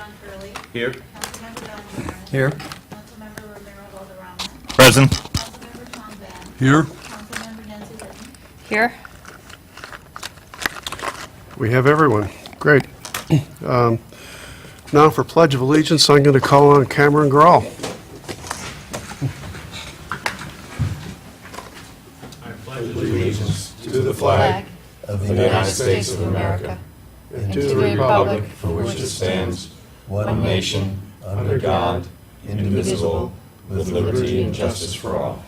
John Curley. Here. Councilmember Don Lawrence. Here. Councilmember Romero Valderrama. Present. Councilmember Tom Venn. Here. Councilmember Nancy Litton. Here. We have everyone. Great. Now for Pledge of Allegiance, I'm going to call on Cameron Grawl. Allegiance To the flag of of the United States of America And to the republic for which it stands, one one nation, under God, indivisible, with liberty and justice for all.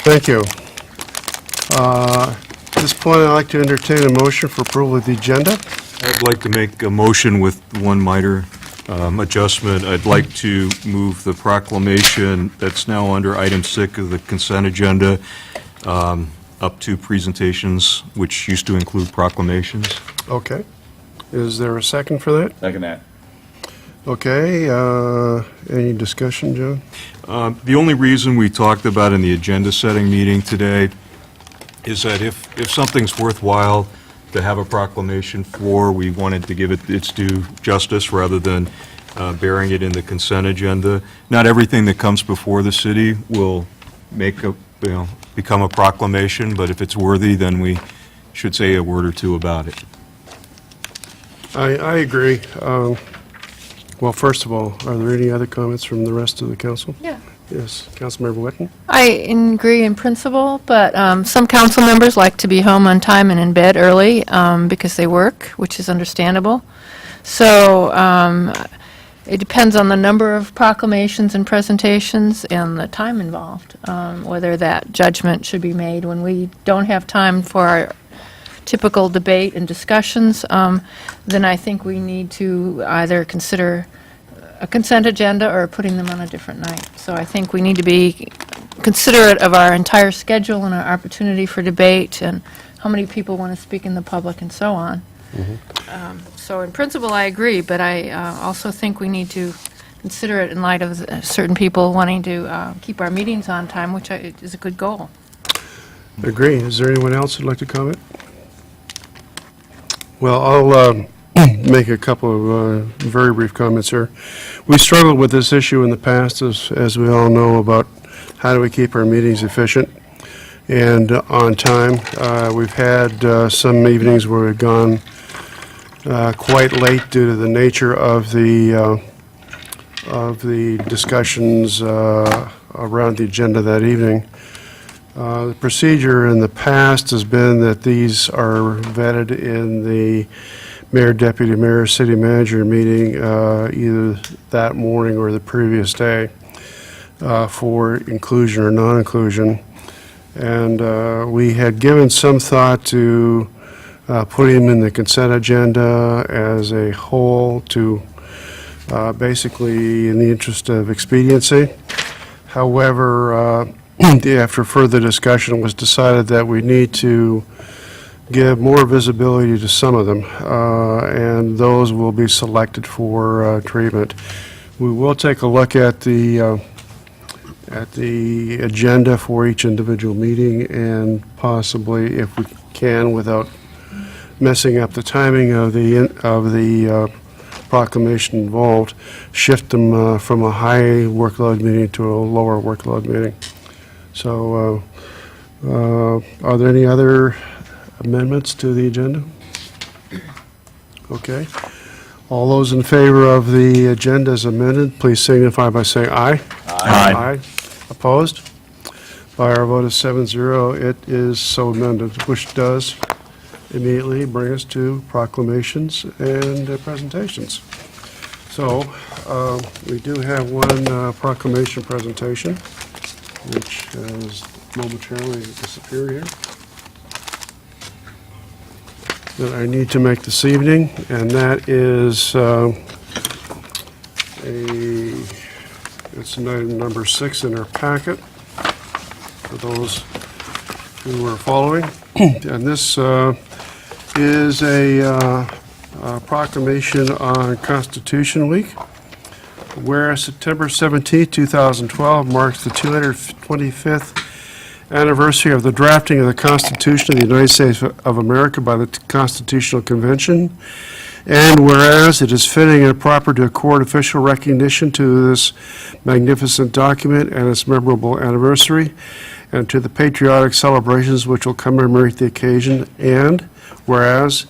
Thank you. At this point, I'd like to entertain a motion for approval of the agenda. I'd like to make a motion with one minor adjustment. I'd like to move the proclamation that's now under item 6 of the consent agenda up to presentations, which used to include proclamations. Okay. Is there a second for that? Second that. Okay. Any discussion, John? The only reason we talked about in the agenda-setting meeting today is that if something's worthwhile to have a proclamation for, we wanted to give it its due justice rather than burying it in the consent agenda. Not everything that comes before the city will become a proclamation, but if it's worthy, then we should say a word or two about it. I agree. Well, first of all, are there any other comments from the rest of the council? Yeah. Yes, Councilmember Whitten? I agree in principle, but some council members like to be home on time and in bed early because they work, which is understandable. So it depends on the number of proclamations and presentations and the time involved, whether that judgment should be made. When we don't have time for our typical debate and discussions, then I think we need to either consider a consent agenda or putting them on a different night. So I think we need to be considerate of our entire schedule and our opportunity for debate and how many people want to speak in the public and so on. So in principle, I agree, but I also think we need to consider it in light of certain people wanting to keep our meetings on time, which is a good goal. Agree. Is there anyone else who'd like to comment? Well, I'll make a couple of very brief comments here. We struggled with this issue in the past, as we all know, about how do we keep our meetings efficient and on time. We've had some evenings where we've gone quite late due to the nature of the discussions around the agenda that evening. The procedure in the past has been that these are vetted in the mayor, deputy mayor, city manager meeting either that morning or the previous day for inclusion or non-inclusion. And we had given some thought to putting them in the consent agenda as a whole to basically in the interest of expediency. However, after further discussion, it was decided that we need to give more visibility to some of them, and those will be selected for treatment. We will take a look at the agenda for each individual meeting and possibly, if we can, without messing up the timing of the proclamation involved, shift them from a high workload meeting to a lower workload meeting. So, are there any other amendments to the agenda? Okay. All those in favor of the agenda as amended, please signify by saying aye. Aye. Opposed? By our vote of 7-0, it is so amended, which does immediately bring us to proclamations and presentations. So, we do have one proclamation presentation, which has momentarily disappeared here, that I need to make this evening, and that is it's item number 6 in our packet, for those who are following. And this is a proclamation on Constitution Week, where September 17, 2012 marks the 225th anniversary of the drafting of the Constitution of the United States of America by the Constitutional Convention. And whereas it is fitting and proper to accord official recognition to this magnificent document and its memorable anniversary, and to the patriotic celebrations which will commemorate the occasion, and whereas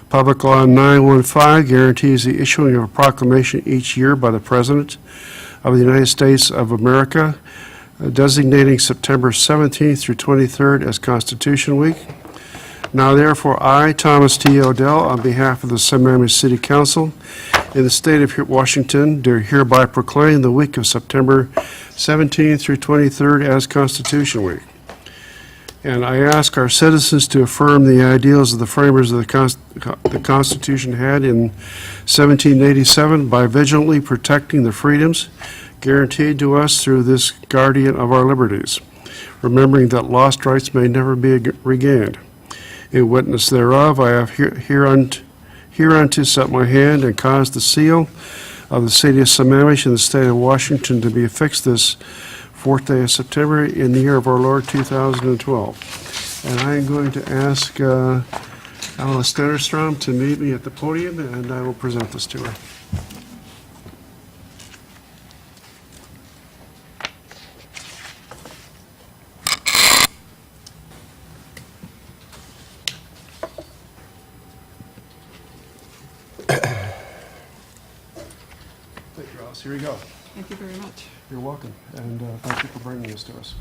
Public Law 915 guarantees the issuing of a proclamation each year by the President of the United States of America, designating September 17th through 23rd as Constitution Week. Now therefore, I, Thomas T. Odell, on behalf of the Sammamish City Council in the state of Washington, do hereby proclaim the week of September 17th through 23rd as Constitution Week. And I ask our citizens to affirm the ideals of the framers of the Constitution had in 1787 by vigilantly protecting the freedoms guaranteed to us through this guardian of our liberties, remembering that lost rights may never be regained. In witness thereof, I have hereunto set my hand and caused the seal of the city of Sammamish in the state of Washington to be affixed this 4th day of September in the year of our Lord 2012. And I am going to ask Alice Stennerstrom to meet me at the podium, and I will present this to her. Thank you, Alice. Here you go. Thank you very much. You're welcome, and thank you for bringing this to us.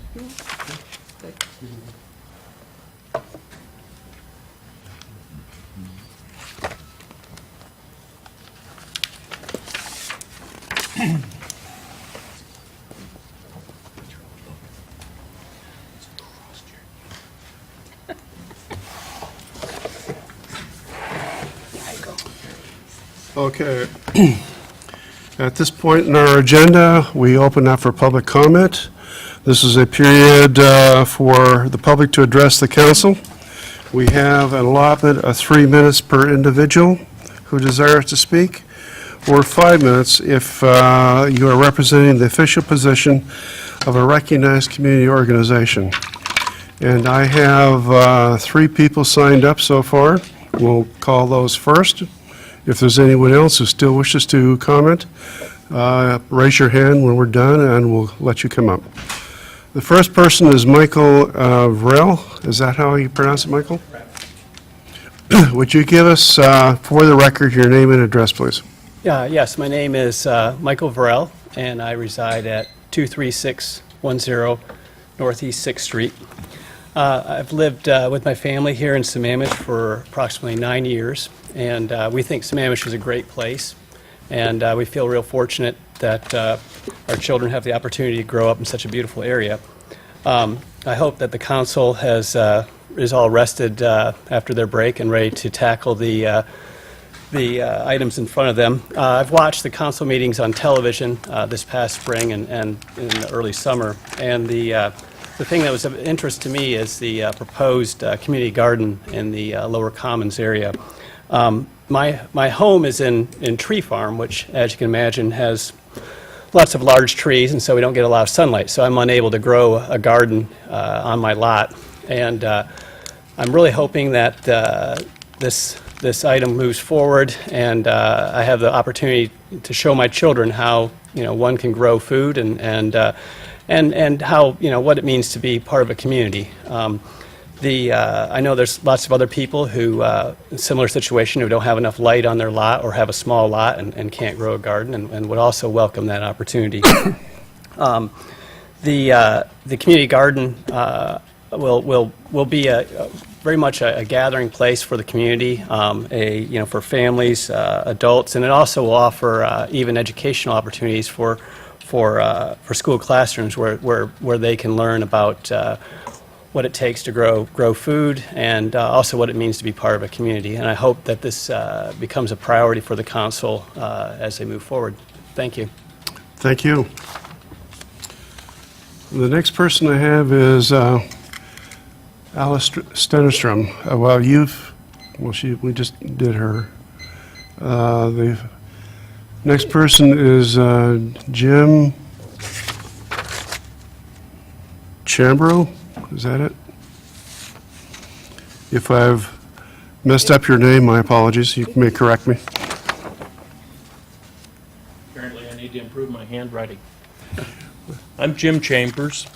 Okay. At this point in our agenda, we open up for public comment. This is a period for the public to address the council. We have an allotment of 3 minutes per individual who desires to speak, or 5 minutes if you are representing the official position of a recognized community organization. And I have 3 people signed up so far. We'll call those first. If there's anyone else who still wishes to comment, raise your hand when we're done, and we'll let you come up. The first person is Michael Vrell. Is that how you pronounce it, Michael? Would you give us, for the record, your name and address, please? Yes, my name is Michael Varell, and I reside at 23610 Northeast 6th Street. I've lived with my family here in Sammamish for approximately 9 years, and we think Sammamish is a great place, and we feel real fortunate that our children have the opportunity to grow up in such a beautiful area. I hope that the council is all rested after their break and ready to tackle the items in front of them. I've watched the council meetings on television this past spring and in the early summer, and the thing that was of interest to me is the proposed community garden in the Lower Commons area. My home is in Tree Farm, which, as you can imagine, has lots of large trees, and so we don't get a lot of sunlight. So I'm unable to grow a garden on my lot, and I'm really hoping that this item moves forward, and I have the opportunity to show my children how one can grow food and how what it means to be part of a community. I know there's lots of other people who, in a similar situation, who don't have enough light on their lot or have a small lot and can't grow a garden, and would also welcome that opportunity. The community garden will be very much a gathering place for the community, for families, adults, and it also will offer even educational opportunities for school classrooms where they can learn about what it takes to grow food, and also what it means to be part of a community. And I hope that this becomes a priority for the council as they move forward. Thank you. Thank you. The next person I have is Alice Stennerstrom. We just did her. The next person is Jim Chambro. is that it? If I've messed up your name, my apologies. You may correct me. Apparently, I need to improve my handwriting. I'm Jim Chambers,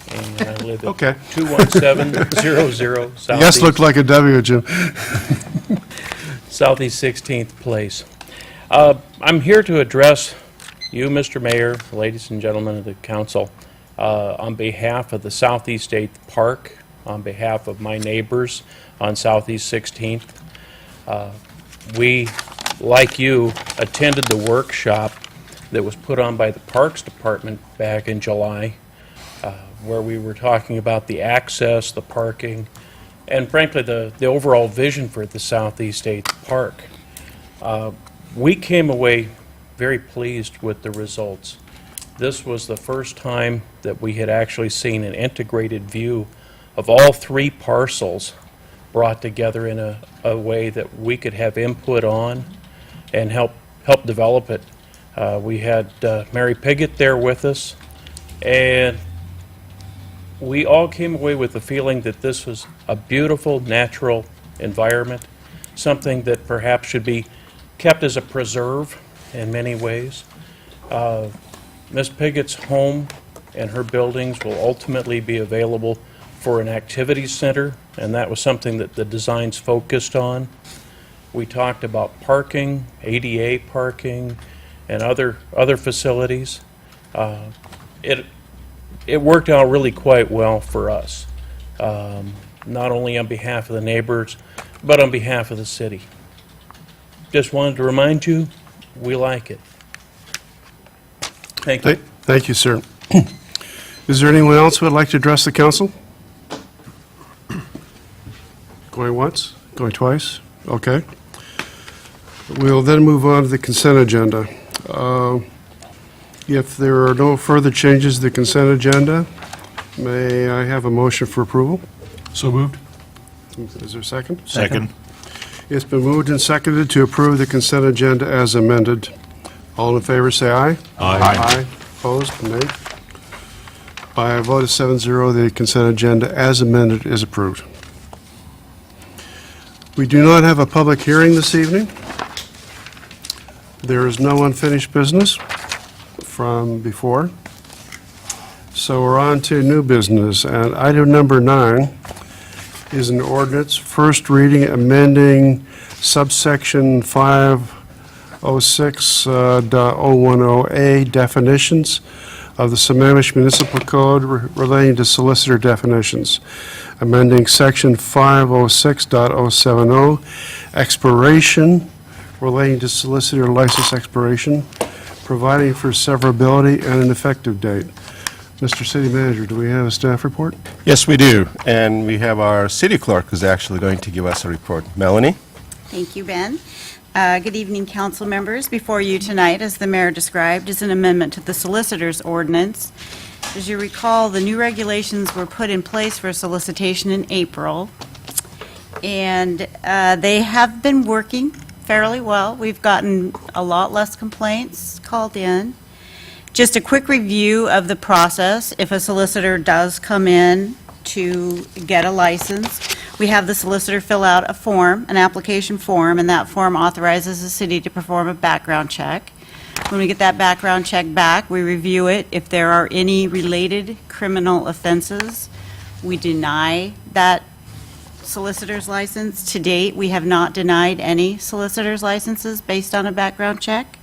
and I live Okay. at 21700 Yes, looked like a W, Jim. Southeast 16th Place. I'm here to address you, Mr. Mayor, ladies and gentlemen of the council, on behalf of the Southeast 8th Park, on behalf of my neighbors on Southeast 16th. We, like you, attended the workshop that was put on by the Parks Department back in July, where we were talking about the access, the parking, and frankly, the overall vision for the Southeast 8th Park. We came away very pleased with the results. This was the first time that we had actually seen an integrated view of all three parcels brought together in a way that we could have input on and help develop it. We had Mary Piggott there with us, and we all came away with the feeling that this was a beautiful, natural environment, something that perhaps should be kept as a preserve in many ways. Ms. Piggott's home and her buildings will ultimately be available for an activities center, and that was something that the designs focused on. We talked about parking, ADA parking, and other facilities. It worked out really quite well for us, not only on behalf of the neighbors, but on behalf of the city. Just wanted to remind you, we like it. Thank you. Thank you, sir. Is there anyone else who would like to address the council? Going once? Going twice? Okay. We'll then move on to the consent agenda. If there are no further changes to the consent agenda, may I have a motion for approval? So moved. Is there a second? Second. It's been moved and seconded to approve the consent agenda as amended. All in favor, say aye. Aye. Opposed? Nay. By a vote of 7-0, the consent agenda as amended is approved. We do not have a public hearing this evening. There is no unfinished business from before. So we're on to new business, and item number 9 is an ordinance, first reading, amending subsection 506.010A definitions of the Sammamish Municipal Code relating to solicitor definitions, amending section 506.070 expiration relating to solicitor license expiration, providing for severability and an effective date. Mr. City Manager, do we have a staff report? Yes, we do. And we have our city clerk who's actually going to give us a report. Melanie? Thank you, Ben. Good evening, council members. Before you tonight, as the mayor described, is an amendment to the solicitor's ordinance. As you recall, the new regulations were put in place for solicitation in April, and they have been working fairly well. We've gotten a lot less complaints called in. Just a quick review of the process. If a solicitor does come in to get a license, we have the solicitor fill out a form, an application form, and that form authorizes the city to perform a background check. When we get that background check back, we review it. If there are any related criminal offenses, we deny that solicitor's license. To date, we have not denied any solicitor's licenses based on a background check.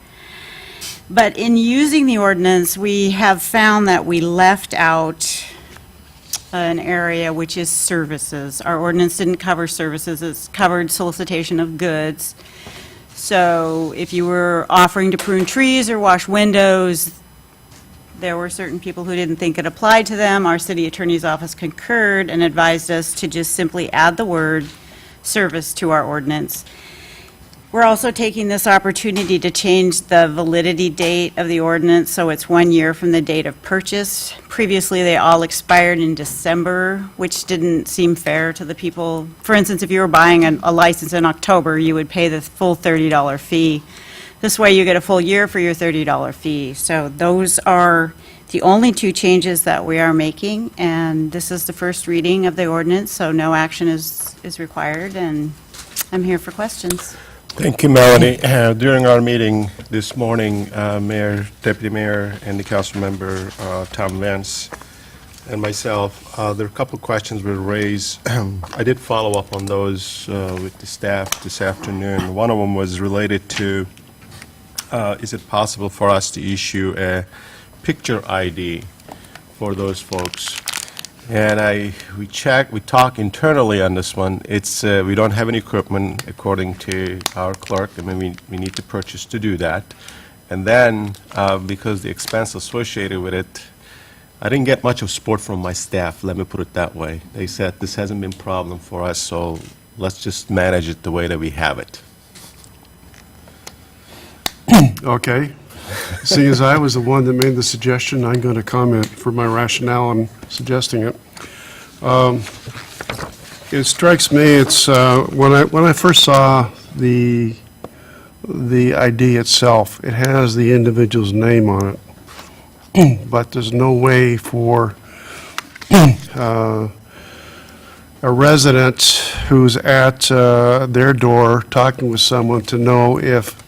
But in using the ordinance, we have found that we left out an area which is services. Our ordinance didn't cover services, it's covered solicitation of goods. So if you were offering to prune trees or wash windows, there were certain people who didn't think it applied to them. Our city attorney's office concurred and advised us to just simply add the word service to our ordinance. We're also taking this opportunity to change the validity date of the ordinance, so it's 1 year from the date of purchase. Previously, they all expired in December, which didn't seem fair to the people. For instance, if you were buying a license in October, you would pay the full $30 fee. This way, you get a full year for your $30 fee. So those are the only two changes that we are making, and this is the first reading of the ordinance, so no action is required, and I'm here for questions. Thank you, Melanie. During our meeting this morning, Mayor, Deputy Mayor, and the council member, Tom Vance, and myself, there are a couple of questions were raised. I did follow up on those with the staff this afternoon. One of them was related to, is it possible for us to issue a picture ID for those folks? And we talk internally on this one. It's, we don't have any equipment according to our clerk. I mean, we need to purchase to do that. And then, because the expense associated with it, I didn't get much of support from my staff, let me put it that way. They said this hasn't been a problem for us, so let's just manage it the way that we have it. Okay. Seeing as I was the one that made the suggestion, I'm going to comment for my rationale in suggesting it. It strikes me, it's, when I first saw the ID itself, it has the individual's name on it, but there's no way for a resident who's at their door talking with someone to know if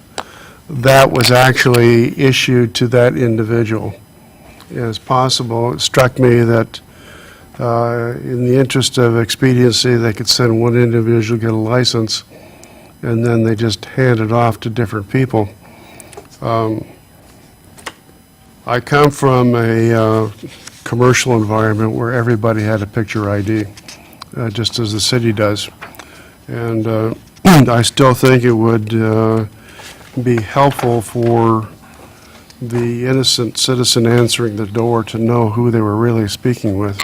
that was actually issued to that individual. As possible, it struck me that in the interest of expediency, they could send one individual get a license, and then they just hand it off to different people. I come from a commercial environment where everybody had a picture ID, just as the city does. And I still think it would be helpful for the innocent citizen answering the door to know who they were really speaking with.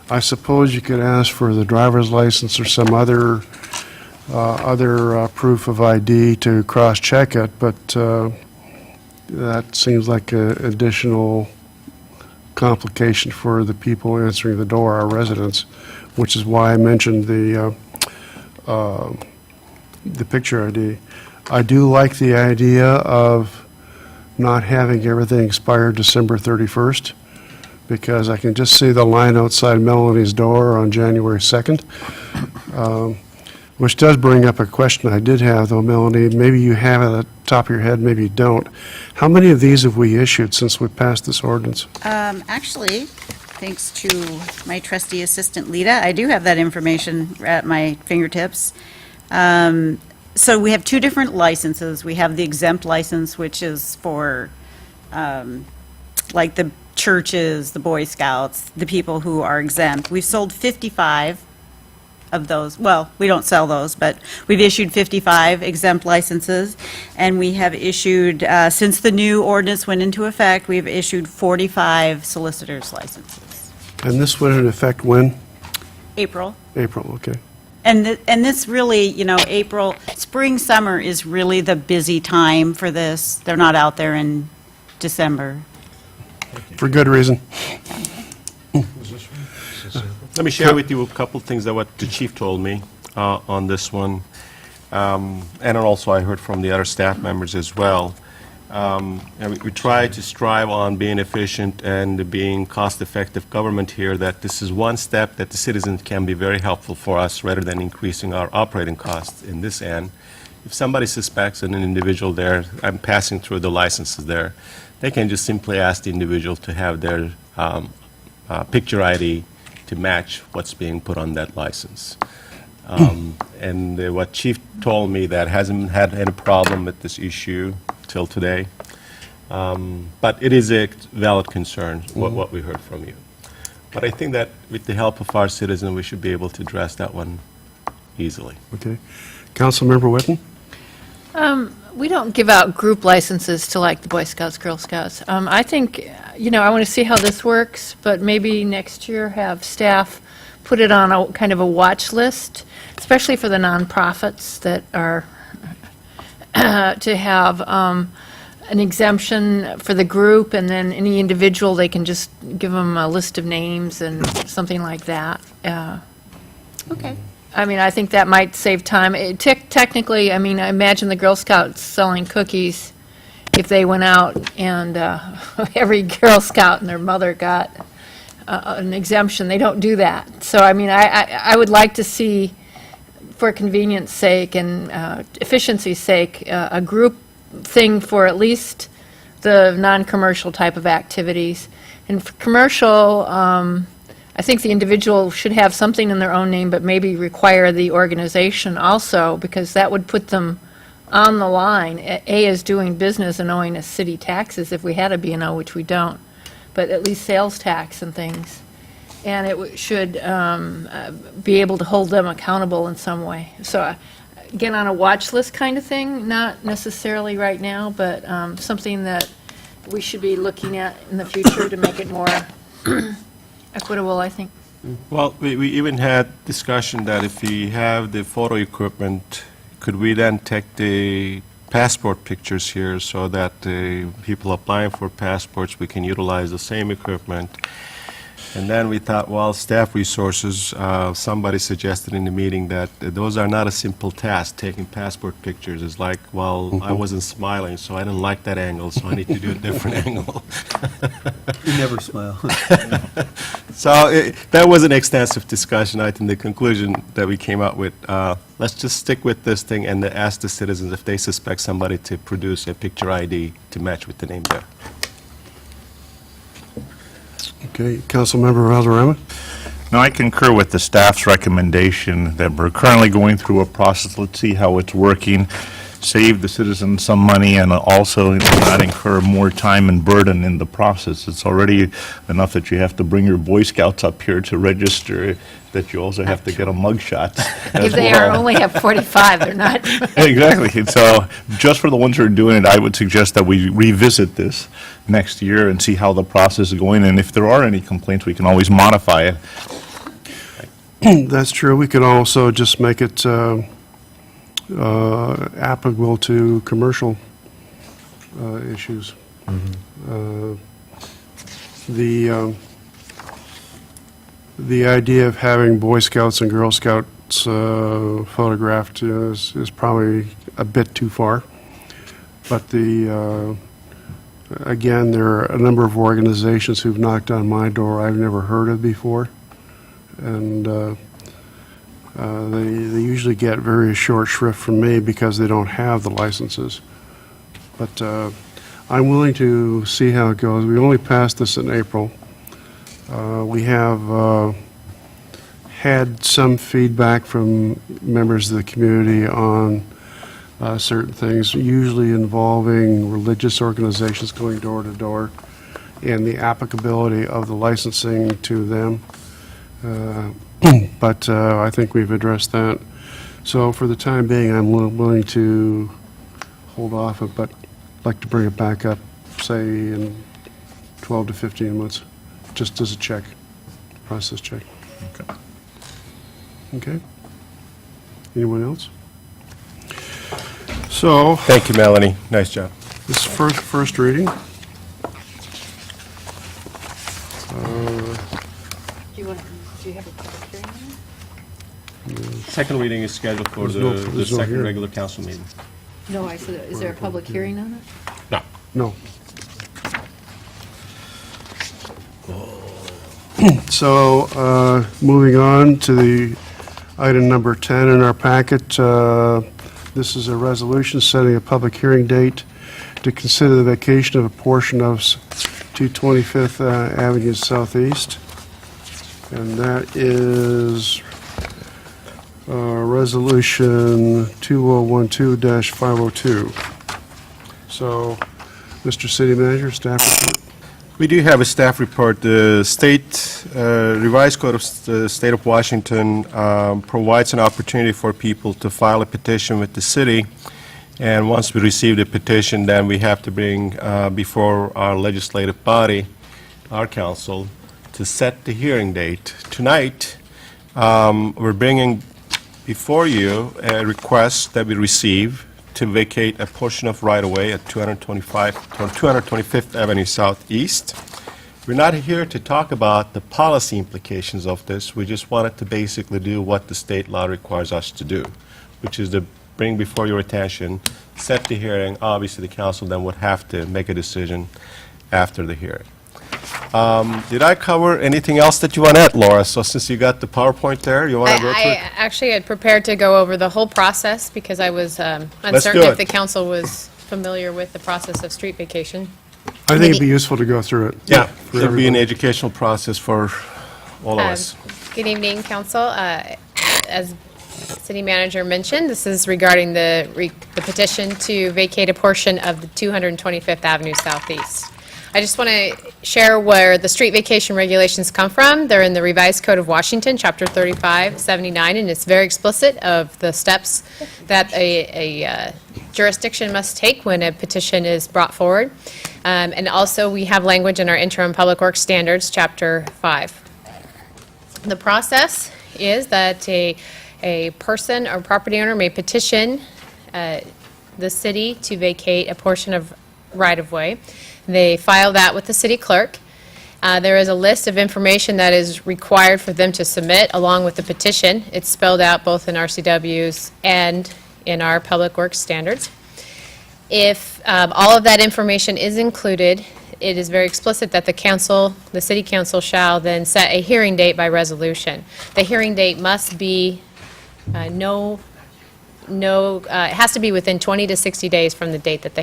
I suppose you could ask for the driver's license or some other proof of ID to cross-check it, but that seems like an additional complication for the people answering the door, our residents, which is why I mentioned the picture ID. I do like the idea of not having everything expire December 31st, because I can just see the line outside Melanie's door on January 2nd, which does bring up a question I did have, though, Melanie. Maybe you have it at the top of your head, maybe you don't. How many of these have we issued since we passed this ordinance? Actually, thanks to my trusty assistant, Lita, I do have that information at my fingertips. So we have two different licenses. We have the exempt license, which is for, like, the churches, the Boy Scouts, the people who are exempt. We've sold 55 of those. Well, we don't sell those, but we've issued 55 exempt licenses, and we have issued, since the new ordinance went into effect, we've issued 45 solicitor's licenses. And this went into effect when? April. April, okay. And this really, you know, April, spring, summer is really the busy time for this. They're not out there in December. For good reason. Let me share with you a couple of things that what the chief told me on this one. And also I heard from the other staff members as well. And we try to strive on being efficient and being cost-effective government here, that this is one step that the citizens can be very helpful for us rather than increasing our operating costs in this end. If somebody suspects an individual there, I'm passing through the licenses there, they can just simply ask the individual to have their picture ID to match what's being put on that license. And what Chief told me, that hasn't had any problem with this issue till today. But it is a valid concern, what we heard from you. But I think that with the help of our citizens, we should be able to address that one easily. Okay. Councilmember Whitten? We don't give out group licenses to, like, the Boy Scouts, Girl Scouts. I think, you know, I want to see how this works, but maybe next year have staff put it on a kind of a watch list, especially for the nonprofits that are to have an exemption for the group, and then any individual, they can just give them a list of names and something like that. Okay. I mean, I think that might save time. Technically, I mean, I imagine the Girl Scouts selling cookies if they went out and every Girl Scout and their mother got an exemption. They don't do that. So, I mean, I would like to see, for convenience sake and efficiency's sake, a group thing for at least the non-commercial type of activities. And for commercial, I think the individual should have something in their own name, but maybe require the organization also, because that would put them on the line. A is doing business and owing us city taxes if we had a B&O, which we don't, but at least sales tax and things. And it should be able to hold them accountable in some way. So, again, on a watch list kind of thing, not necessarily right now, but something that we should be looking at in the future to make it more equitable, I think. Well, we even had discussion that if we have the photo equipment, could we then take the passport pictures here so that the people applying for passports, we can utilize the same equipment? And then we thought, well, staff resources, somebody suggested in the meeting that those are not a simple task. Taking passport pictures is like, well, I wasn't smiling, so I didn't like that angle, so I need to do a different angle. You never smile. So that was an extensive discussion. I think the conclusion that we came up with, let's just stick with this thing and ask the citizens if they suspect somebody to produce a picture ID to match with the name there. Okay, Councilmember Valderrama? No, I concur with the staff's recommendation that we're currently going through a process. Let's see how it's working, save the citizens some money, and also not incur more time and burden in the process. It's already enough that you have to bring your Boy Scouts up here to register, that you also have to get a mugshot. If they only have 45, they're not. Exactly. And so just for the ones who are doing it, I would suggest that we revisit this next year and see how the process is going. And if there are any complaints, we can always modify it. That's true. We could also just make it applicable to commercial issues. The idea of having Boy Scouts and Girl Scouts photographed is probably a bit too far. But again, there are a number of organizations who've knocked on my door I've never heard of before. And they usually get very short shrift from me because they don't have the licenses. But I'm willing to see how it goes. We only passed this in April. We have had some feedback from members of the community on certain things, usually involving religious organizations going door to door, and the applicability of the licensing to them. But I think we've addressed that. So for the time being, I'm willing to hold off, but I'd like to bring it back up, say, in 12 to 15 months, just as a check, process check. Okay. Okay? Anyone else? So, Thank you, Melanie. Nice job. this first reading. Do you have a public hearing? Second reading is scheduled for There's no- the there's no second hearing. regular council meeting. No, I said, is there a public hearing on it? No. So, moving on to the item number 10 in our packet. This is a resolution setting a public hearing date to consider the vacation of a portion of 225th Avenue Southeast. And that is Resolution 2012-502. So, Mr. City Manager, staff report. We do have a staff report. The revised code of the State of Washington provides an opportunity for people to file a petition with the city. And once we receive the petition, then we have to bring before our legislative body, our council, to set the hearing date. Tonight, we're bringing before you a request that we receive to vacate a portion of right-of-way at 225th Avenue Southeast. We're not here to talk about the policy implications of this. We just wanted to basically do what the state law requires us to do, which is to bring before your attention set the hearing, obviously the council then would have to make a decision after the hearing. Did I cover anything else that you want to add, Laura? So since you got the PowerPoint there, you want to go through I it? actually had prepared to go over the whole process because I was uncertain do if it. the council was familiar with the process of street vacation. I think it'd be useful to go through it. Yeah, for it'll be an everybody. educational process for all of Um, us. Good evening, council. As city manager mentioned, this is regarding the petition to vacate a portion of the 225th Avenue Southeast. I just want to share where the street vacation regulations come from. They're in the Revised Code of Washington, Chapter 3579, and it's very explicit of the steps that a jurisdiction must take when a petition is brought forward. And also, we have language in our interim public works standards, Chapter 5. The process is that a person or property owner may petition the city to vacate a portion of right-of-way. They file that with the city clerk. There is a list of information that is required for them to submit along with the petition. It's spelled out both in RCWs and in our public works standards. If all of that information is included, it is very explicit that the city council shall then set a hearing date by resolution. The hearing date must be it has to be within 20 to 60 days from the date that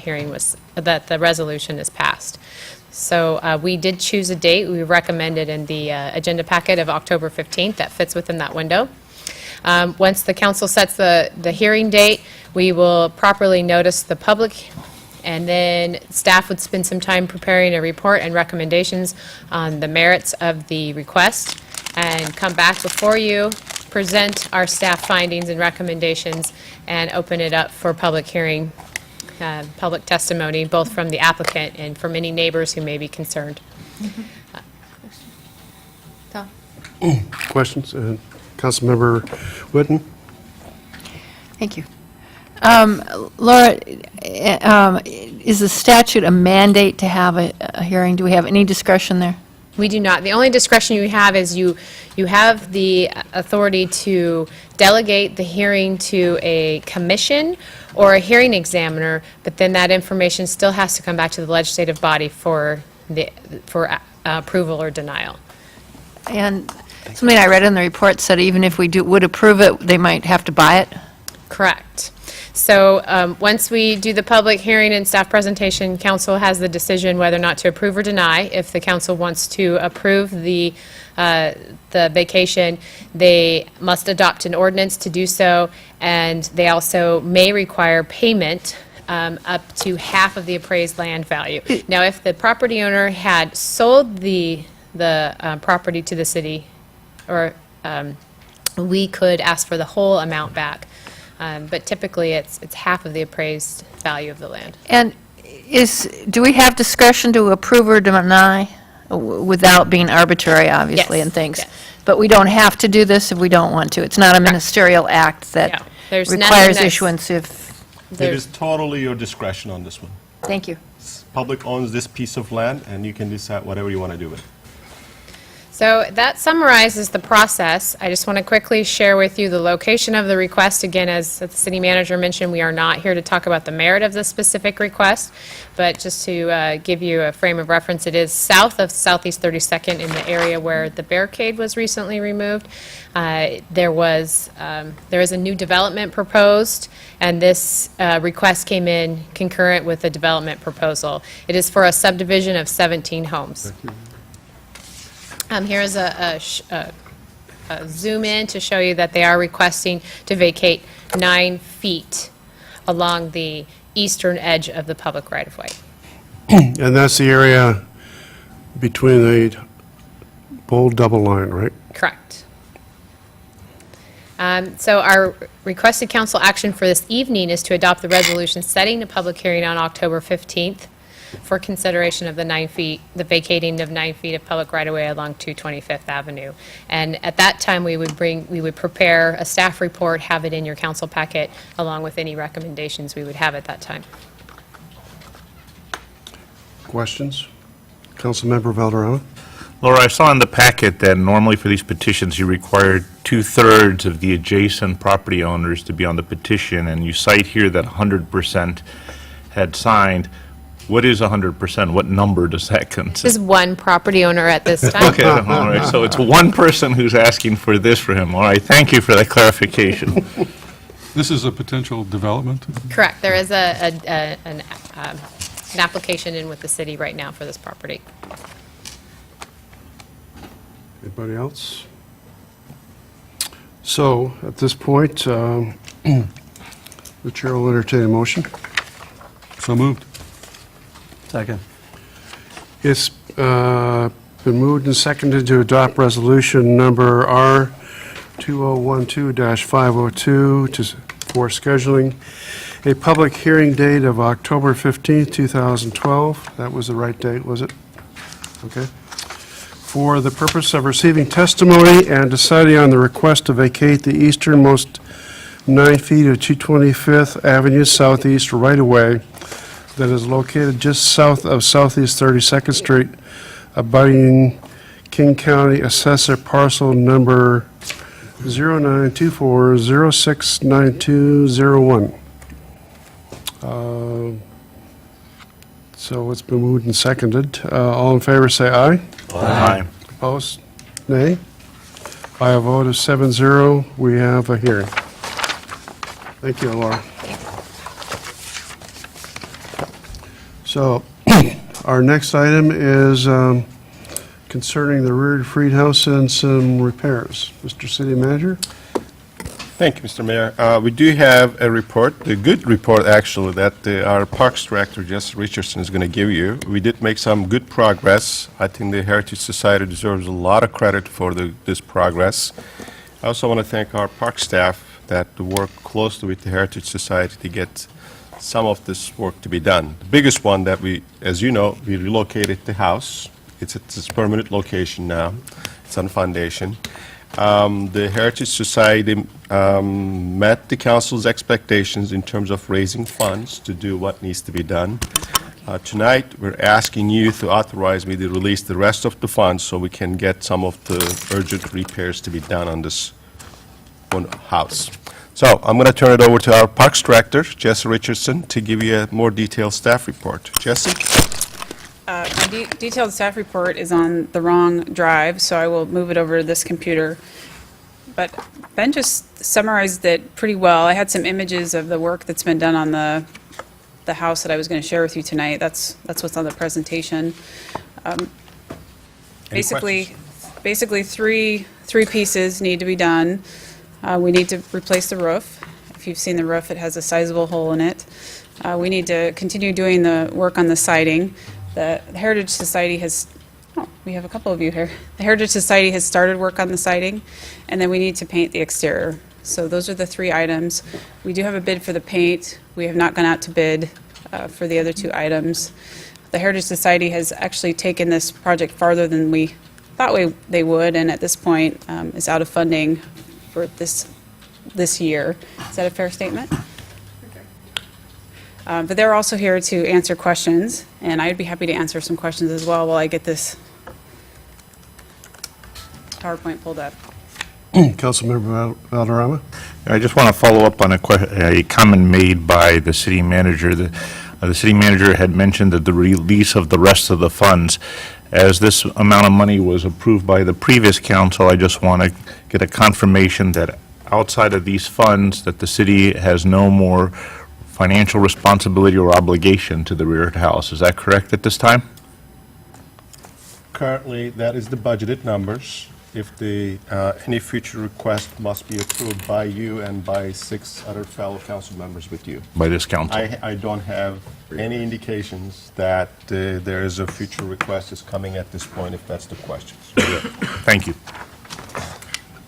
the resolution is passed. So we did choose a date. We recommended in the agenda packet of October 15th. That fits within that window. Once the council sets the hearing date, we will properly notice the public, and then staff would spend some time preparing a report and recommendations on the merits of the request, and come back before you, present our staff findings and recommendations, and open it up for public hearing, public testimony, both from the applicant and from any neighbors who may be concerned. Questions? Councilmember Whitten? Thank you. Laura, is the statute a mandate to have a hearing? Do we have any discretion there? We do not. The only discretion you have is you have the authority to delegate the hearing to a commission or a hearing examiner, but then that information still has to come back to the legislative body for approval or denial. And something I read in the report said even if we would approve it, they might have to buy it? Correct. So once we do the public hearing and staff presentation, council has the decision whether or not to approve or deny. If the council wants to approve the vacation, they must adopt an ordinance to do so, and they also may require payment up to half of the appraised land value. Now, if the property owner had sold the property to the city, or we could ask for the whole amount back. But typically, it's half of the appraised value of the land. And do we have discretion to approve or deny without being arbitrary, obviously, Yes, and things? yes. But we don't have to do this if we don't want to? It's not a ministerial act No, that there's nothing requires that's- issuance if, It is totally your discretion on this one. thank you. Public owns this piece of land, and you can decide whatever you want to do with it. So that summarizes the process. I just want to quickly share with you the location of the request. Again, as the city manager mentioned, we are not here to talk about the merit of the specific request, but just to give you a frame of reference, it is south of Southeast 32nd in the area where the barricade was recently removed. There is a new development proposed, and this request came in concurrent with the development proposal. It is for a subdivision of 17 homes. Here is a zoom in to show you that they are requesting to vacate 9 feet along the eastern edge of the public right-of-way. And that's the area between the bold double line, right? Correct. So our requested council action for this evening is to adopt the resolution setting the public hearing on October 15th for consideration of the vacating of 9 feet of public right-of-way along 225th Avenue. And at that time, we would prepare a staff report, have it in your council packet, along with any recommendations we would have at that time. Questions? Councilmember Valderrama? Laura, I saw in the packet that normally for these petitions, you require 2/3 of the adjacent property owners to be on the petition, and you cite here that 100% had signed. What is 100%? What number does that consist? Just one property owner at this time. Okay, all right, so it's one person who's asking for this for him. All right, thank you for that clarification. This is a potential development? Correct. There is an application in with the city right now for this property. Anybody else? So, at this point, the chair will entertain a motion. So moved. Second. It's been moved and seconded to adopt resolution number R 2012-502 for scheduling a public hearing date of October 15th, 2012. That was the right date, was it? Okay. For the purpose of receiving testimony and deciding on the request to vacate the easternmost 9 feet of 225th Avenue Southeast right-of-way that is located just south of Southeast 32nd Street, abutting King County Assessor Parcel Number 0924069201. So it's been moved and seconded. All in favor, say aye. Aye. Opposed? Nay? By a vote of 7-0, we have a hearing. Thank you, Laura. So, our next item is concerning the rear Freed House and some repairs. Mr. City Manager? Thank you, Mr. Mayor. We do have a report, a good report, actually, that our Parks Director, Jesse Richardson, is going to give you. We did make some good progress. I think the Heritage Society deserves a lot of credit for this progress. I also want to thank our park staff that work closely with the Heritage Society to get some of this work to be done. The biggest one that we, as you know, we relocated the house. It's at its permanent location now. It's on foundation. The Heritage Society met the council's expectations in terms of raising funds to do what needs to be done. Tonight, we're asking you to authorize me to release the rest of the funds so we can get some of the urgent repairs to be done on this one house. So I'm going to turn it over to our Parks Director, Jesse Richardson, to give you a more detailed staff report. Jesse? My detailed staff report is on the wrong drive, so I will move it over to this computer. But Ben just summarized it pretty well. I had some images of the work that's been done on the house that I was going to share with you tonight. That's what's on the presentation. Basically, three pieces need to be done. We need to replace the roof. If you've seen the roof, it has a sizable hole in it. We need to continue doing the work on the siding. The Heritage Society has, we have a couple of you here. The Heritage Society has started work on the siding, and then we need to paint the exterior. So those are the three items. We do have a bid for the paint. We have not gone out to bid for the other two items. The Heritage Society has actually taken this project farther than we thought they would, and at this point is out of funding for this year. Is that a fair statement? But they're also here to answer questions, and I'd be happy to answer some questions as well while I get this PowerPoint pulled up. Councilmember Valderrama? I just want to follow up on a comment made by the city manager. The city manager had mentioned that the release of the rest of the funds, as this amount of money was approved by the previous council, I just want to get a confirmation that outside of these funds, that the city has no more financial responsibility or obligation to the rear house. Is that correct at this time? Currently, that is the budgeted numbers. If any future request must be approved by you and by 6 other fellow council members with you. By this council? I don't have any indications that there is a future request is coming at this point, if that's the question. Thank you.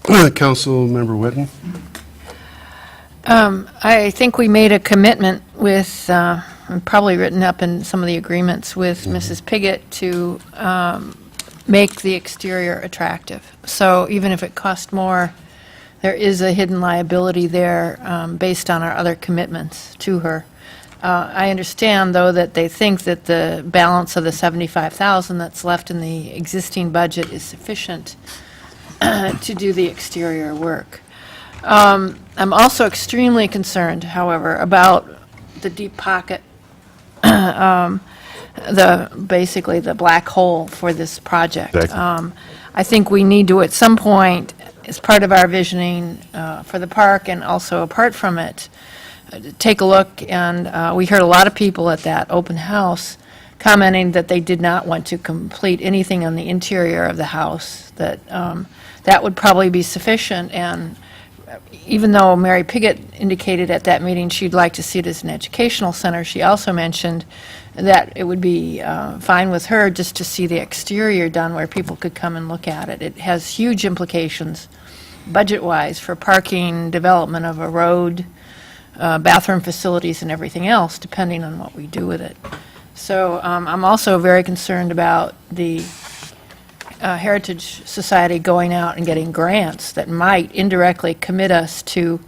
Councilmember Whitten? I think we made a commitment with, probably written up in some of the agreements with Mrs. Piggott to make the exterior attractive. So even if it cost more, there is a hidden liability there based on our other commitments to her. I understand, though, that they think that the balance of the $75,000 that's left in the existing budget is sufficient to do the exterior work. I'm also extremely concerned, however, about the deep pocket, basically the black hole for this project. Exactly. I think we need to, at some point, as part of our visioning for the park and also apart from it, take a look, and we heard a lot of people at that open house commenting that they did not want to complete anything on the interior of the house, that that would probably be sufficient, and even though Mary Piggott indicated at that meeting she'd like to see it as an educational center, she also mentioned that it would be fine with her just to see the exterior done where people could come and look at it. It has huge implications, budget-wise, for parking, development of a road, bathroom facilities, and everything else, depending on what we do with it. So I'm also very concerned about the Heritage Society going out and getting grants that might indirectly commit us to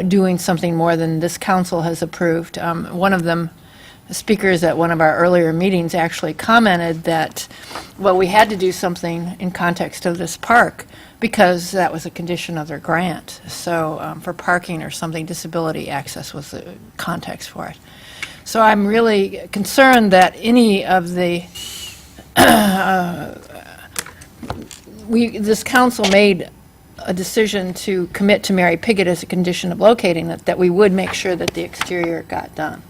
doing something more than this council has approved. One of them, the speakers at one of our earlier meetings, actually commented that, well, we had to do something in context of this park because that was a condition of their grant. So for parking or something, disability access was the context for it. So I'm really concerned that any of the this council made a decision to commit to Mary Piggott as a condition of locating it, that we would make sure that the exterior got done.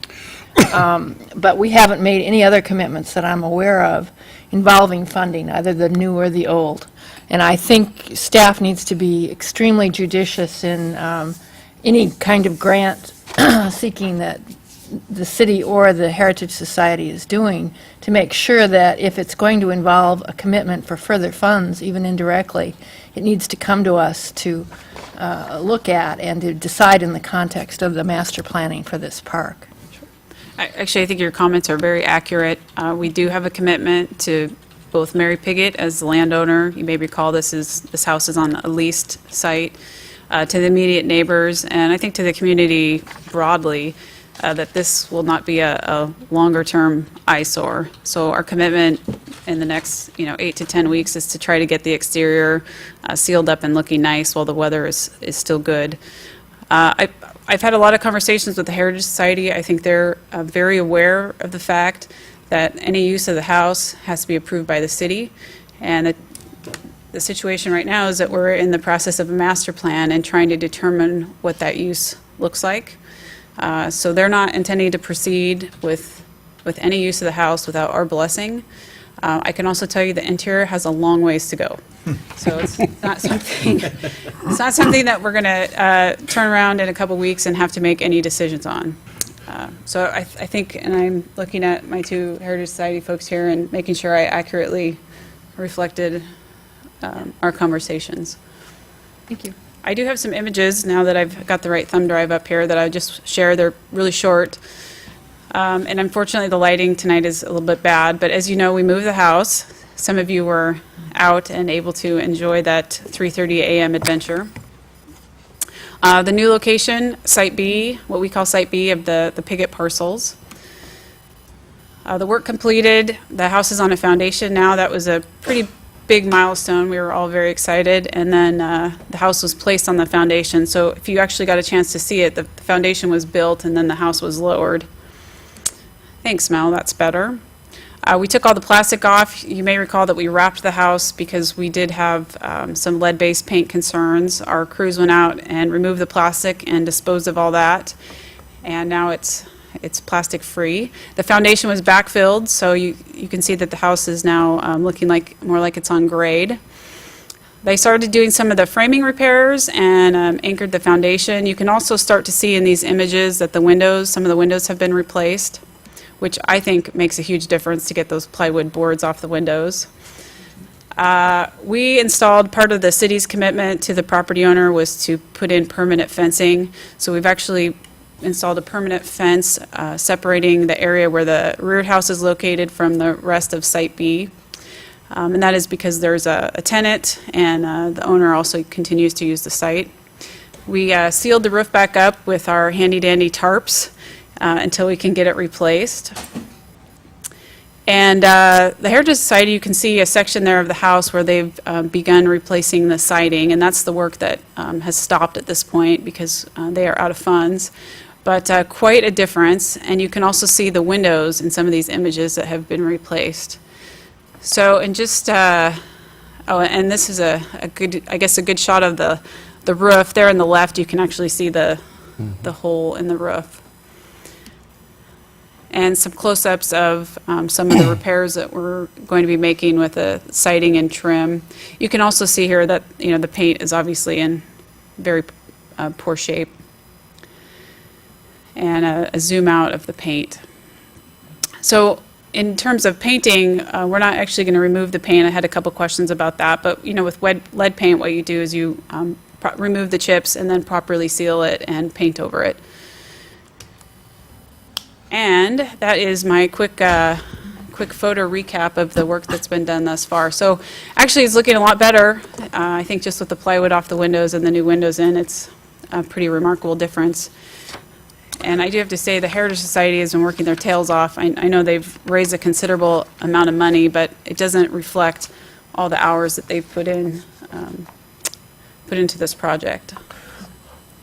But we haven't made any other commitments that I'm aware of involving funding, either the new or the old. And I think staff needs to be extremely judicious in any kind of grant seeking that the city or the Heritage Society is doing, to make sure that if it's going to involve a commitment for further funds, even indirectly, it needs to come to us to look at and to decide in the context of the master planning for this park. Actually, I think your comments are very accurate. We do have a commitment to both Mary Piggott as the landowner. You may recall this house is on a leased site, to the immediate neighbors, and I think to the community broadly, that this will not be a longer-term eyesore. So our commitment in the next 8 to 10 weeks is to try to get the exterior sealed up and looking nice while the weather is still good. I've had a lot of conversations with the Heritage Society. I think they're very aware of the fact that any use of the house has to be approved by the city, and that the situation right now is that we're in the process of a master plan and trying to determine what that use looks like. So they're not intending to proceed with any use of the house without our blessing. I can also tell you the interior has a long ways to go. So it's not something that we're going to turn around in a couple weeks and have to make any decisions on. So I think, and I'm looking at my two Heritage Society folks here and making sure I accurately reflected our conversations. Thank you. I do have some images now that I've got the right thumb drive up here that I just share. They're really short. And unfortunately, the lighting tonight is a little bit bad. But as you know, we moved the house. Some of you were out and able to enjoy that 3:30 a.m. adventure. The new location, Site B, what we call Site B of the Piggott parcels. The work completed. The house is on a foundation now. That was a pretty big milestone. We were all very excited. And then the house was placed on the foundation. So if you actually got a chance to see it, the foundation was built and then the house was lowered. Thanks, Mel. That's better. We took all the plastic off. You may recall that we wrapped the house because we did have some lead-based paint concerns. Our crews went out and removed the plastic and disposed of all that. And now it's plastic-free. The foundation was backfilled, so you can see that the house is now looking more like it's on grade. They started doing some of the framing repairs and anchored the foundation. You can also start to see in these images that some of the windows have been replaced, which I think makes a huge difference to get those plywood boards off the windows. We installed, part of the city's commitment to the property owner was to put in permanent fencing. So we've actually installed a permanent fence separating the area where the rear house is located from the rest of Site B. And that is because there's a tenant, and the owner also continues to use the site. We sealed the roof back up with our handy-dandy tarps, until we can get it replaced. And the Heritage Society, you can see a section there of the house where they've begun replacing the siding, and that's the work that has stopped at this point because they are out of funds. But quite a difference, and you can also see the windows in some of these images that have been replaced. So, and just, oh, and this is a good, I guess, a good shot of the roof. There on the left, you can actually see the hole in the roof. And some close-ups of some of the repairs that we're going to be making with the siding and trim. You can also see here that, you know, the paint is obviously in very poor shape. And a zoom out of the paint. So in terms of painting, we're not actually going to remove the paint. I had a couple questions about that, but you know, with lead paint, what you do is you remove the chips and then properly seal it and paint over it. And that is my quick photo recap of the work that's been done thus far. So actually, it's looking a lot better. I think just with the plywood off the windows and the new windows in, it's a pretty remarkable difference. And I do have to say, the Heritage Society has been working their tails off. I know they've raised a considerable amount of money, but it doesn't reflect all the hours that they've put into this project.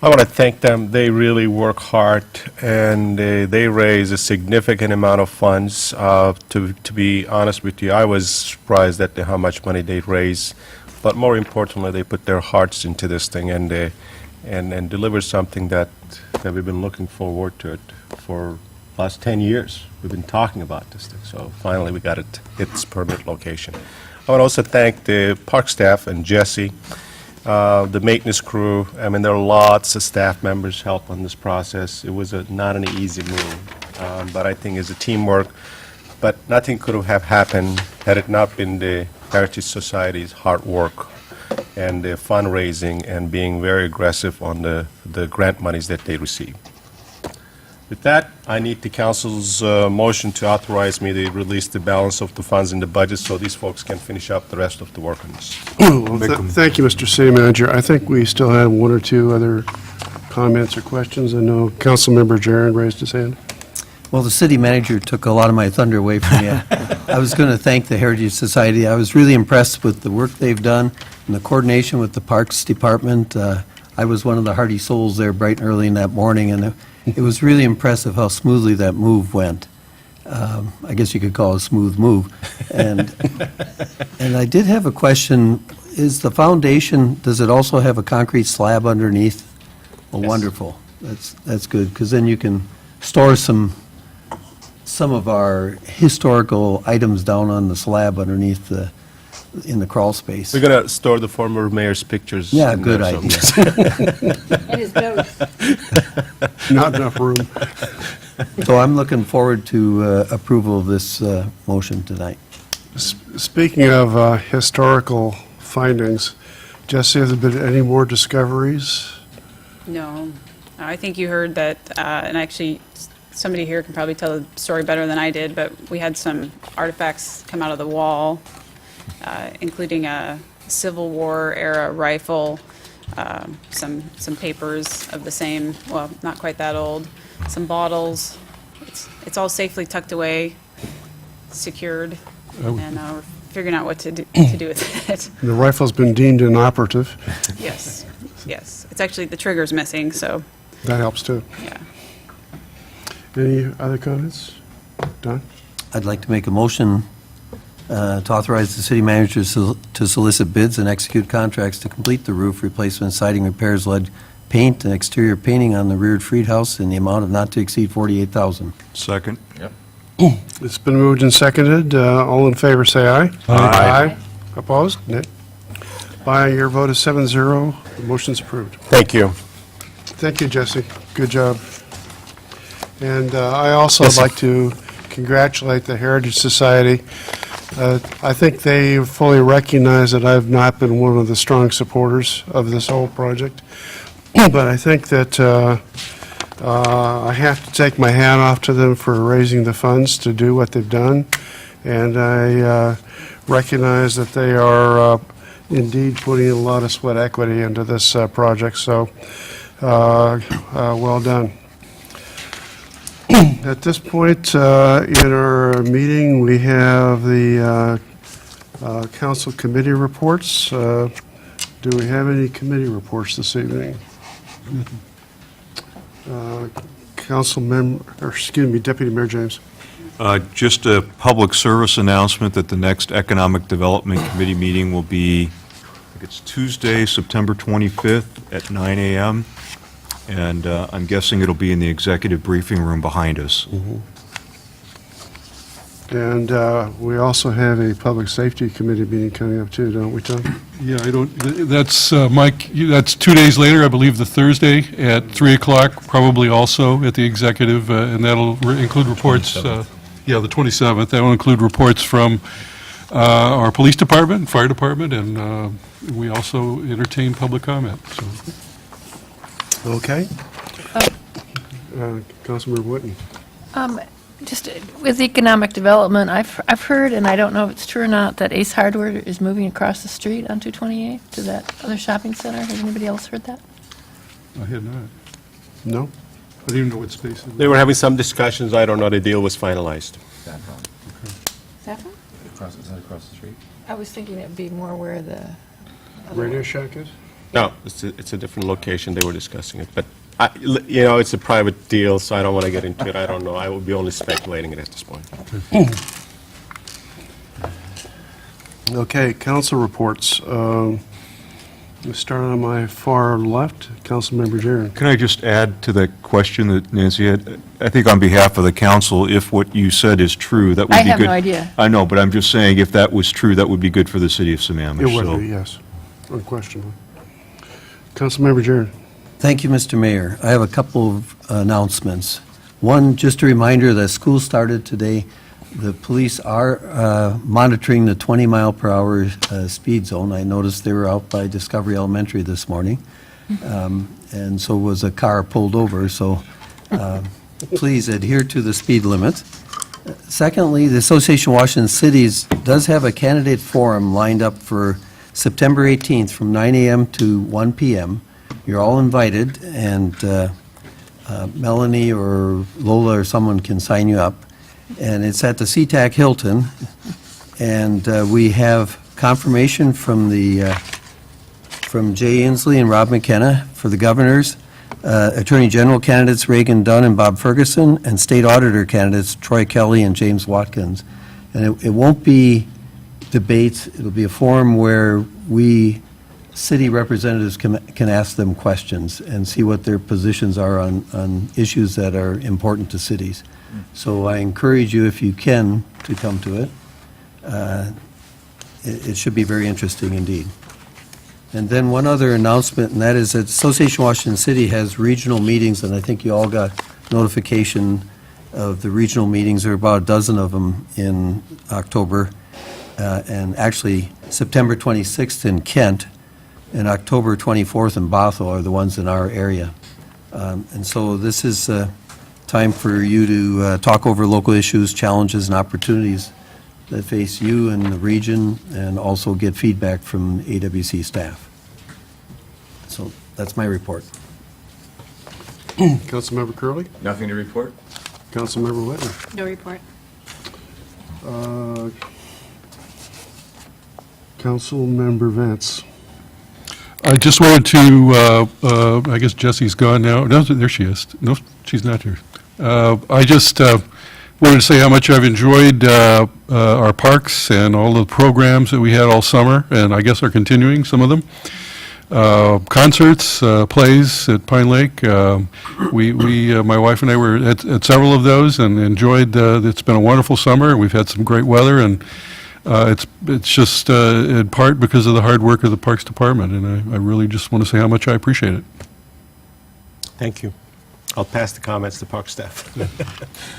I want to thank them. They really work hard, and they raise a significant amount of funds. To be honest with you, I was surprised at how much money they raise, but more importantly, they put their hearts into this thing and deliver something that we've been looking forward to it for the last 10 years. We've been talking about this thing, so finally we got it at its permanent location. I want to also thank the park staff and Jesse, the maintenance crew. I mean, there are lots of staff members help on this process. It was not an easy move, but I think it's a teamwork. But nothing could have happened had it not been the Heritage Society's hard work and their fundraising and being very aggressive on the grant monies that they receive. With that, I need the council's motion to authorize me to release the balance of the funds in the budget so these folks can finish up the rest of the work on this. Thank you, Mr. City Manager. I think we still have one or two other comments or questions. I know Councilmember Jaron raised his hand. Well, the city manager took a lot of my thunder away from me. I was going to thank the Heritage Society. I was really impressed with the work they've done and the coordination with the Parks Department. I was one of the hardy souls there bright and early in that morning, and it was really impressive how smoothly that move went. I guess you could call it a smooth move. And I did have a question. Is the foundation, does it also have a concrete slab underneath? Oh, Yes. wonderful. That's good, because then you can store some of our historical items down on the slab underneath in the crawl space. We're going to store the former mayor's pictures. Yeah, in good there idea. somewhere. And his notes. Not enough room. So I'm looking forward to approval of this motion tonight. Speaking of historical findings, Jesse, has there been any more discoveries? No, I think you heard that, and actually, somebody here can probably tell the story better than I did, but we had some artifacts come out of the wall, including a Civil War era rifle, some papers of the same, well, not quite that old, some bottles. It's all safely tucked away, secured, and we're figuring out what to do with it. The rifle's been deemed inoperative. Yes, yes. It's actually, the trigger's missing, so, That helps, too. yeah. Any other comments? Don? I'd like to make a motion to authorize the city manager to solicit bids and execute contracts to complete the roof replacement, siding repairs, lead paint, and exterior painting on the rear Freed House in the amount of not to exceed $48,000. Second. It's been moved and seconded. All in favor, say aye. Aye. Opposed? Nay. By your vote is 7-0, the motion's approved. Thank you. Thank you, Jesse. Good job. And I also would like to congratulate the Heritage Society. I think they fully recognize that I've not been one of the strong supporters of this whole project, but I think that I have to take my hat off to them for raising the funds to do what they've done, and I recognize that they are indeed putting a lot of sweat equity into this project, so well done. At this point in our meeting, we have the council committee reports. Do we have any committee reports this evening? Council member, or excuse me, Deputy Mayor James. Just a public service announcement that the next Economic Development Committee meeting will be, I think it's Tuesday, September 25th at 9 a.m. And I'm guessing it'll be in the executive briefing room behind us. And we also have a Public Safety Committee meeting coming up too, don't we, Tom? Yeah, I don't, that's, Mike, that's 2 days later, I believe, the Thursday at 3 o'clock, probably also at the executive, and that'll include reports. Yeah, the 27th. That will include reports from our police department, fire department, and we also entertain public comment, so. Okay. Councilmember Whitten. Just with economic development, I've heard, and I don't know if it's true or not, that Ace Hardware is moving across the street on 228 to that other shopping center. Has anybody else heard that? I had not. No? I didn't even know what space it was. They were having some discussions, I don't know, the deal was finalized. Saffron? Is that across the street? I was thinking it'd be more where the... Radio Shack is? No, it's a different location, they were discussing it, but, it's a private deal, so I don't want to get into it, I don't know, I would be only speculating it at this point. Okay, council reports. Let's start on my far left, Councilmember Jaron. Can I just add to the question that Nancy had? I think on behalf of the council, if what you said is true, that would be good. I have no idea. I know, but I'm just saying, if that was true, that would be good for the city of Sammamish. It would be, yes, unquestionably. Councilmember Jaron. Thank you, Mr. Mayor. I have a couple of announcements. One, just a reminder that school started today. The police are monitoring the 20-mile-per-hour speed zone. I noticed they were out by Discovery Elementary this morning, and so was a car pulled over, so please adhere to the speed limit. Secondly, the Association of Washington Cities does have a candidate forum lined up for September 18th from 9 a.m. to 1 p.m. You're all invited, and Melanie or Lola or someone can sign you up. And it's at the SeaTac Hilton, and we have confirmation from from Jay Inslee and Rob McKenna for the governors, Attorney General candidates Reagan Dunn and Bob Ferguson, and State Auditor candidates Troy Kelly and James Watkins. And it won't be debates, it'll be a forum where we, city representatives, can ask them questions and see what their positions are on issues that are important to cities. So I encourage you, if you can, to come to it. It should be very interesting indeed. And then one other announcement, and that is that Association of Washington City has regional meetings, and I think you all got notification of the regional meetings. There are about a dozen of them in October, and actually September 26th in Kent and October 24th in Bothell are the ones in our area. And so this is time for you to talk over local issues, challenges, and opportunities that face you and the region, and also get feedback from AWC staff. So that's my report. Councilmember Curley. Nothing to report? Councilmember Whitten. No report. Councilmember Vance. I just wanted to, I guess Jessie's gone now. No, there she is. No, she's not here. I just wanted to say how much I've enjoyed our parks and all the programs that we had all summer, and I guess are continuing, some of them. Concerts, plays at Pine Lake. My wife and I were at several of those and enjoyed, it's been a wonderful summer. We've had some great weather, and it's just in part because of the hard work of the Parks Department, and I really just want to say how much I appreciate it. Thank you. I'll pass the comments to park staff.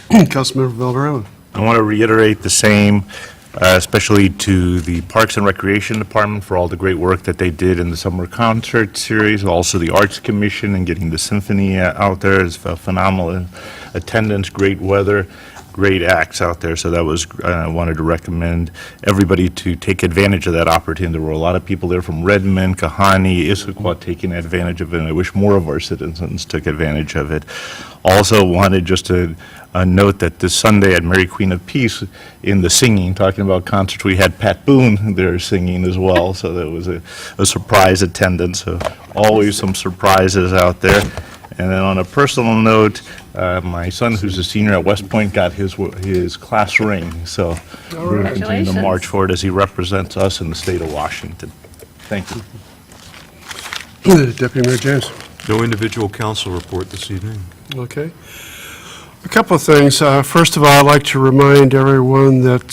Councilmember Valderrama. I want to reiterate the same, especially to the Parks and Recreation Department for all the great work that they did in the summer concert series, also the Arts Commission and getting the symphony out there. It's a phenomenal attendance, great weather. great acts out there, so that was, I wanted to recommend everybody to take advantage of that opportunity. There were a lot of people there from Redmond, Kahani, Issaquah taking advantage of it, and I wish more of our citizens took advantage of it. Also wanted just to note that this Sunday at Mary Queen of Peace, in the singing, talking about concerts, we had Pat Boone there singing as well, so that was a surprise attendance, so always some surprises out there. And then on a personal note, my son, who's a senior at West Point, got his class ring, so we're going to continue to march forward as he represents us in the state of Washington. Thank you. Deputy Mayor James. No individual council report this evening. Okay. A couple of things. First of all, I'd like to remind everyone that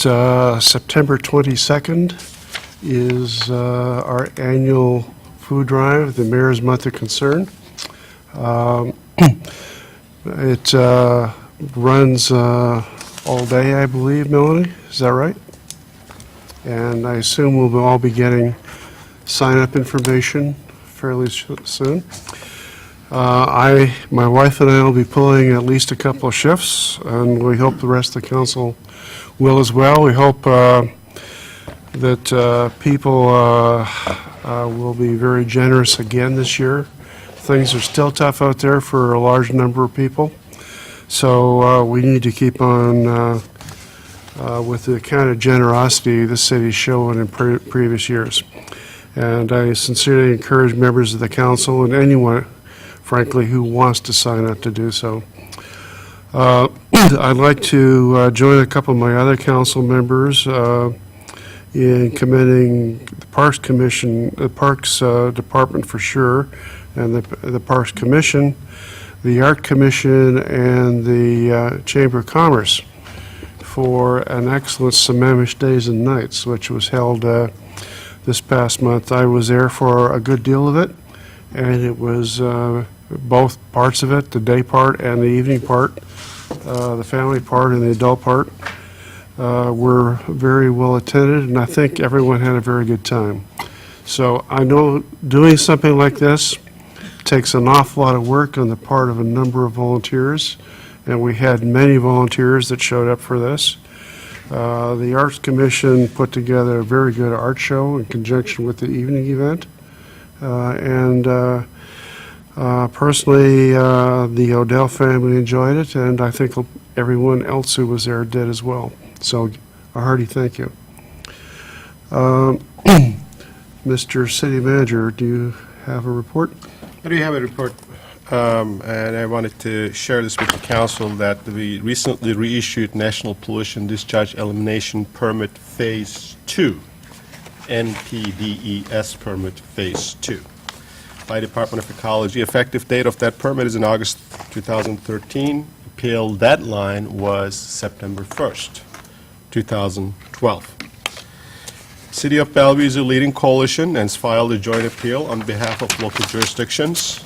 September 22nd is our annual food drive, the Mayor's Month of Concern. It runs all day, I believe, Melanie, is that right? And I assume we'll all be getting sign-up information fairly soon. My wife and I will be pulling at least a couple of shifts, and we hope the rest of the council will as well. We hope that people will be very generous again this year. Things are still tough out there for a large number of people, so we need to keep on with the kind of generosity the city's shown in previous years. And I sincerely encourage members of the council and anyone, frankly, who wants to sign up to do so. I'd like to join a couple of my other council members in commending the Parks Commission, the Parks Department for sure, and the Parks Commission, the Art Commission, and the Chamber of Commerce for an excellent Sammamish Days and Nights, which was held this past month. I was there for a good deal of it, and it was both parts of it, the day part and the evening part, the family part and the adult part, were very well attended, and I think everyone had a very good time. So I know doing something like this takes an awful lot of work on the part of a number of volunteers, and we had many volunteers that showed up for this. The Arts Commission put together a very good art show in conjunction with the evening event, and personally, the Odell family enjoyed it, and I think everyone else who was there did as well. So a hearty thank you. Mr. City Manager, do you have a report? I do have a report, and I wanted to share this with the council that we recently reissued National Pollution Discharge Elimination Permit Phase 2, NPDES Permit Phase 2, by Department of Ecology. Effective date of that permit is in August 2013. Appeal deadline was September 1st, 2012. City of Bellevue is a leading coalition and has filed a joint appeal on behalf of local jurisdictions.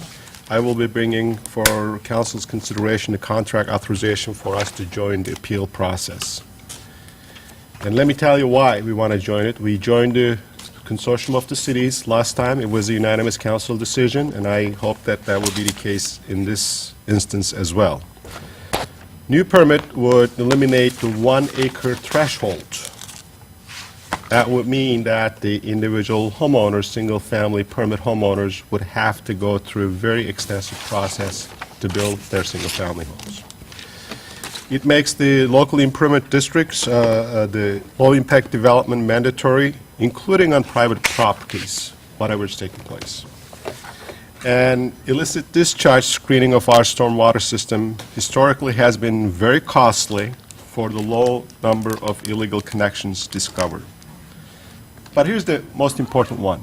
I will be bringing for council's consideration a contract authorization for us to join the appeal process. And let me tell you why we want to join it. We joined the consortium of the cities last time. It was a unanimous council decision, and I hope that that will be the case in this instance as well. New permit would eliminate the 1 acre threshold. That would mean that the individual homeowners, single-family permit homeowners, would have to go through a very extensive process to build their single-family homes. It makes the local improvement districts, the low-impact development mandatory, including on private properties, whatever is taking place. And illicit discharge screening of our stormwater system historically has been very costly for the low number of illegal connections discovered. But here's the most important one.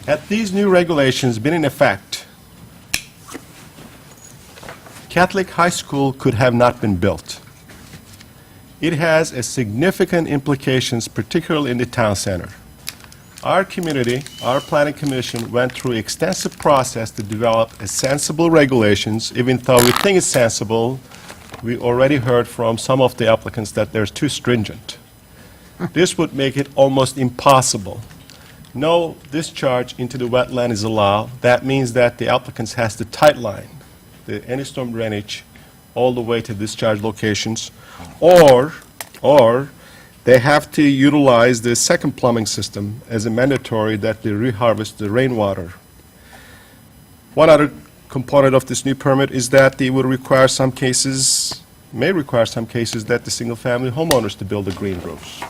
Had these new regulations been in effect, Catholic High School could have not been built. It has a significant implications, particularly in the town center. Our community, our planning commission, went through extensive process to develop a sensible regulations. Even though we think it's sensible, we already heard from some of the applicants that they're too stringent. This would make it almost impossible. No discharge into the wetland is allowed. That means that the applicants has to tightline any storm drainage all the way to discharge locations, or they have to utilize the second plumbing system as a mandatory that they reharvest the rainwater. One other component of this new permit is that they will require some cases, may require some cases that the single-family homeowners to build the green roofs.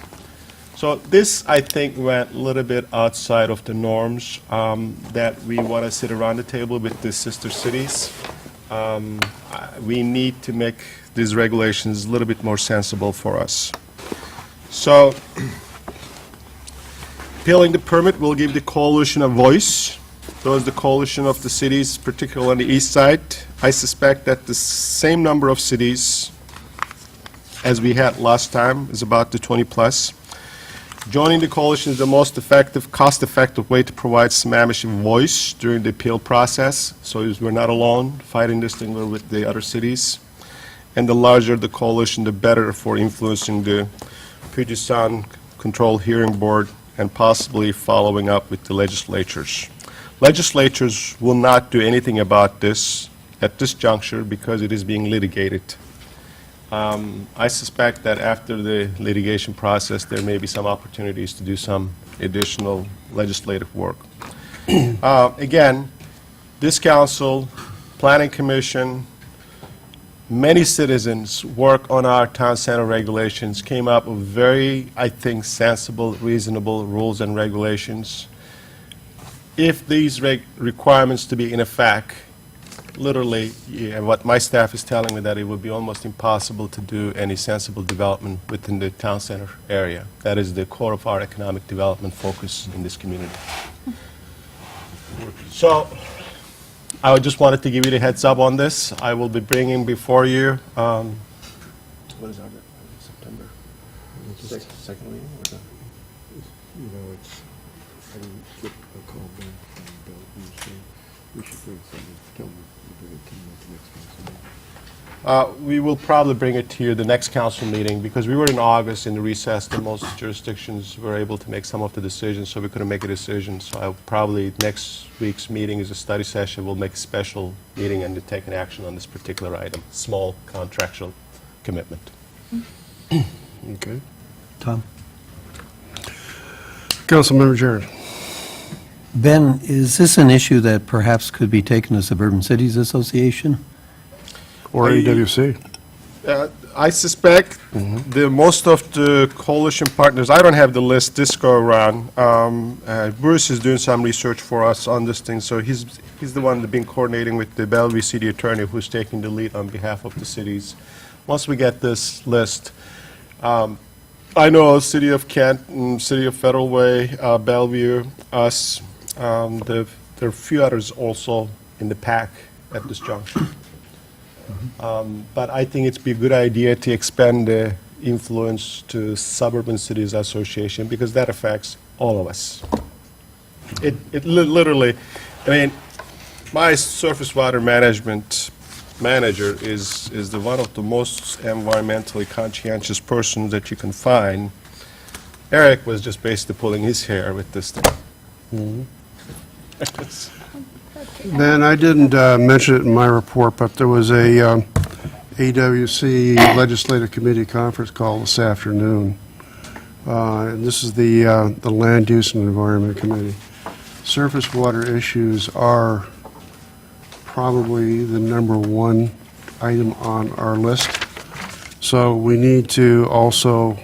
So this, I think, went a little bit outside of the norms that we want to sit around the table with the sister cities. We need to make these regulations a little bit more sensible for us. So, appealing the permit will give the coalition a voice. Those the coalition of the cities, particularly on the east side. I suspect that the same number of cities as we had last time is about the 20 plus. Joining the coalition is the most effective, cost-effective way to provide Sammamish a voice during the appeal process, so we're not alone fighting this thing with the other cities. And the larger the coalition, the better for influencing the Puget Sound Control Hearing Board and possibly following up with the legislatures. Legislatures will not do anything about this at this juncture because it is being litigated. I suspect that after the litigation process, there may be some opportunities to do some additional legislative work. Again, this council, Planning Commission, many citizens work on our town center regulations, came up with very, I think, sensible, reasonable rules and regulations. If these requirements to be in effect, literally, what my staff is telling me that it would be almost impossible to do any sensible development within the town center area. That is the core of our economic development focus in this community. So, I just wanted to give you the heads up on this. I will be bringing before you, what is our deadline, September? Second meeting? You know, it's, I didn't get a call back from Bellevue, so we should bring something, tell them to bring it to the next council meeting. We will probably bring it to you the next council meeting, because we were in August in the recess, and most jurisdictions were able to make some of the decisions, so we couldn't make a decision. So I'll probably, next week's meeting is a study session, we'll make a special meeting and take an action on this particular item, small contractual commitment. Okay. Tom? Councilmember Jared. Ben, is this an issue that perhaps could be taken to Suburban Cities Association? Or AWC. I suspect the most of the coalition partners, I don't have the list this go around. Bruce is doing some research for us on this thing, so he's the one that's been coordinating with the Bellevue City Attorney, who's taking the lead on behalf of the cities. Once we get this list, I know City of Kent, City of Federal Way, Bellevue, us, there are a few others also in the pack at this juncture. But I think it'd be a good idea to expand the influence to Suburban Cities Association, because that affects all of us. It literally, I mean, my surface water management manager is the one of the most environmentally conscientious persons that you can find. Eric was just basically pulling his hair with this thing. Ben, I didn't mention it in my report, but there was a AWC Legislative Committee conference call this afternoon. And this is the Land Use and Environment Committee. Surface water issues are probably the #1 item on our list. So we need to also,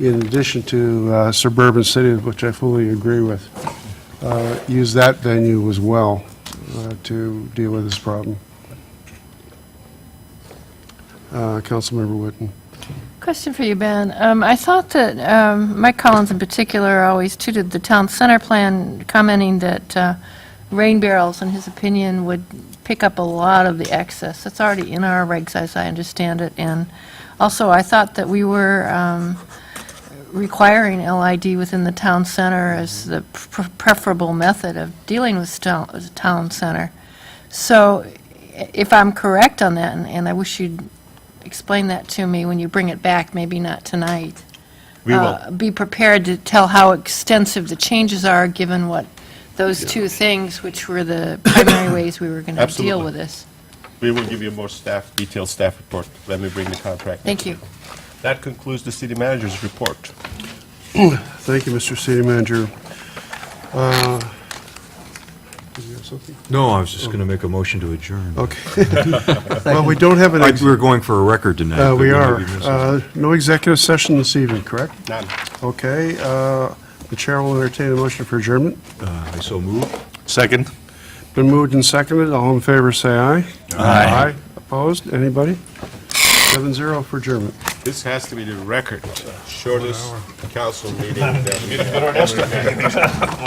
in addition to suburban cities, which I fully agree with, use that venue as well to deal with this problem. Councilmember Whitten. Question for you, Ben. I thought that Mike Collins in particular always tutored the town center plan, commenting that rain barrels, in his opinion, would pick up a lot of the excess. That's already in our regs, as I understand it. And also, I thought that we were requiring LID within the town center as the preferable method of dealing with town center. So if I'm correct on that, and I wish you'd explain that to me when you bring it back, maybe not tonight. We will. Be prepared to tell how extensive the changes are, given what those two things, which were the primary ways we were going to deal Absolutely. with this. We will give you a more detailed staff report when we bring the contract. Thank you. That concludes the city manager's report. Thank you, Mr. City Manager. Did you have something? No, I was just going to make a motion to adjourn. Okay. Well, we don't have an, We were going for a record tonight. but we are. maybe missing No executive session this evening, correct? None. Okay. The chair will entertain a motion for adjournment. I so move. Second? Been moved and seconded. All in favor, say aye. Aye. Opposed? Anybody? 7-0 for adjournment. This has to be the record, shortest council meeting that we have ever had.